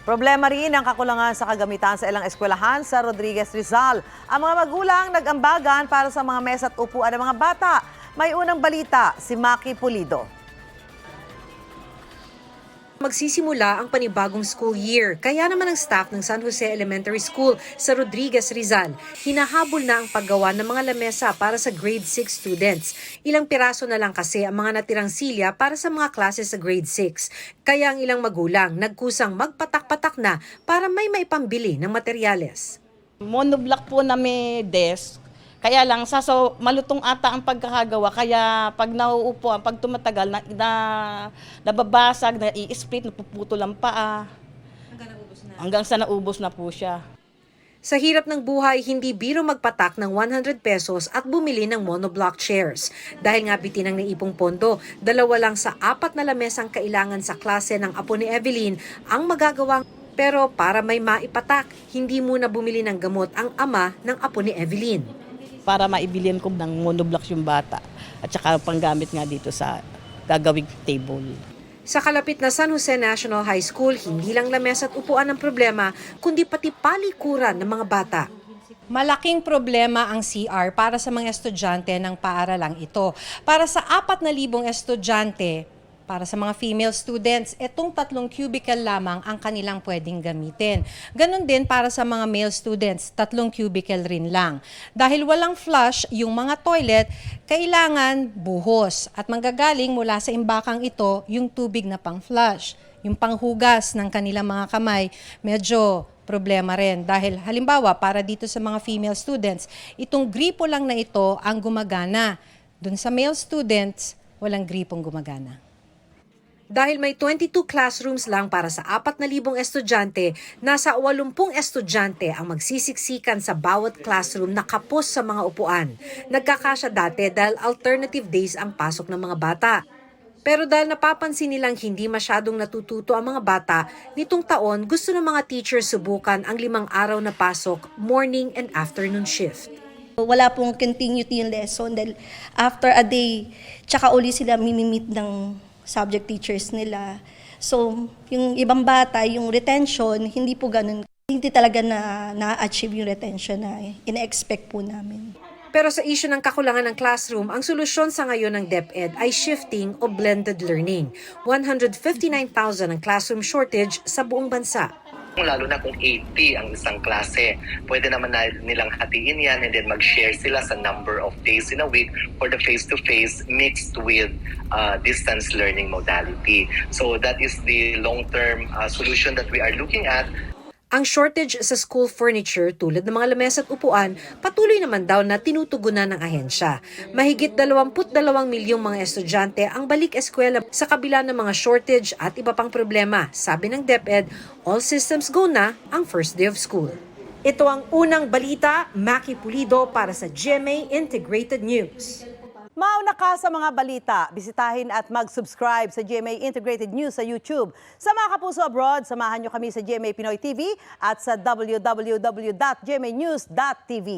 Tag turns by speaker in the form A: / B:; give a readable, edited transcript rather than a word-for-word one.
A: Problema rin ang kakulangan sa kagamitan sa ilang eskwelahan sa Rodriguez Rizal. Ang mga magulang nag-ambagan para sa mga mesa at upuan ng mga bata. May unang balita, si Maki Pulido.
B: Magsisimula ang panibagong school year. Kaya naman ang staff ng San Jose Elementary School sa Rodriguez Rizal, hinahabol na ang paggawa ng mga lamesa para sa grade 6 students. Ilang piraso na lang kasi ang mga natirang silya para sa mga klase sa grade 6. Kaya ang ilang magulang nagkusang magpatak-patak na para may maipambili ng materyales.
C: Monoblock po na may desk. Kaya lang, malutong ata ang pagkakagawa. Kaya pag nauupuan, pag tumatagal, nababasag, i-split, napuputol ang paa. Hanggang sa naubos na po siya.
B: Sa hirap ng buhay, hindi biro magpatak ng 100 pesos at bumili ng monoblock chairs. Dahil nga bitin ang naipong pondo, 2 lang sa 4 na lamesang kailangan sa klase ng apo ni Evelyn ang magagawang. Pero para may maipatak, hindi muna bumili ng gamot ang ama ng apo ni Evelyn.
C: Para maibilihan ko ng monoblocks yung bata at saka panggamit nga dito sa gagawing table.
B: Sa kalapit na San Jose National High School, hindi lang lamesa at upuan ang problema, kundi pati palikuran ng mga bata.
D: Malaking problema ang CR para sa mga estudyante ng paaralang ito. Para sa 4,000 estudyante, para sa mga female students, itong 3 cubicle lamang ang kanilang pwedeng gamitin. Ganon din para sa mga male students, 3 cubicle rin lang. Dahil walang flush yung mga toilet, kailangan buhos at manggagaling mula sa imbakang ito yung tubig na pang-flush. Yung panghugas ng kanilang mga kamay, medyo problema rin. Dahil halimbawa, para dito sa mga female students, itong gripo lang na ito ang gumagana. Dun sa male students, walang gripong gumagana.
B: Dahil may 22 classrooms lang para sa 4,000 estudyante, nasa 80 estudyante ang magsisiksikan sa bawat classroom na kapos sa mga upuan. Nagkakasya dati dahil alternative days ang pasok ng mga bata. Pero dahil napapansin nilang hindi masyadong natututo ang mga bata, nitong taon gusto ng mga teachers subukan ang 5 araw na pasok, morning and afternoon shift.
E: Wala pong continuity yung lesson dahil after a day, tsaka uli sila mimimit ng subject teachers nila. So, yung ibang bata, yung retention, hindi po ganun. Hindi talaga na-achieve yung retention na ina-expect po namin.
B: Pero sa issue ng kakulangan ng classroom, ang solusyon sa ngayon ng DepEd ay shifting o blended learning. 159,000 ang classroom shortage sa buong bansa.
F: Lalo na kung 80 ang isang klase, pwede naman nilang hatiin yan and then mag-share sila sa number of days in a week for the face-to-face mixed with distance learning modality. So that is the long-term solution that we are looking at.
B: Ang shortage sa school furniture tulad ng mga lamesa at upuan, patuloy naman daw na tinutugunan ng ahensya. Mahigit 22 milyong mga estudyante ang balik eskwela sa kabila ng mga shortage at iba pang problema. Sabi ng DepEd, all systems go na ang first day of school. Ito ang unang balita, Maki Pulido para sa GMA Integrated News.
A: Mauna ka sa mga balita, bisitahin at mag-subscribe sa GMA Integrated News sa YouTube. Sa mga kapuso abroad, samahan nyo kami sa GMA Pinoy TV at sa www.gmanews.tv.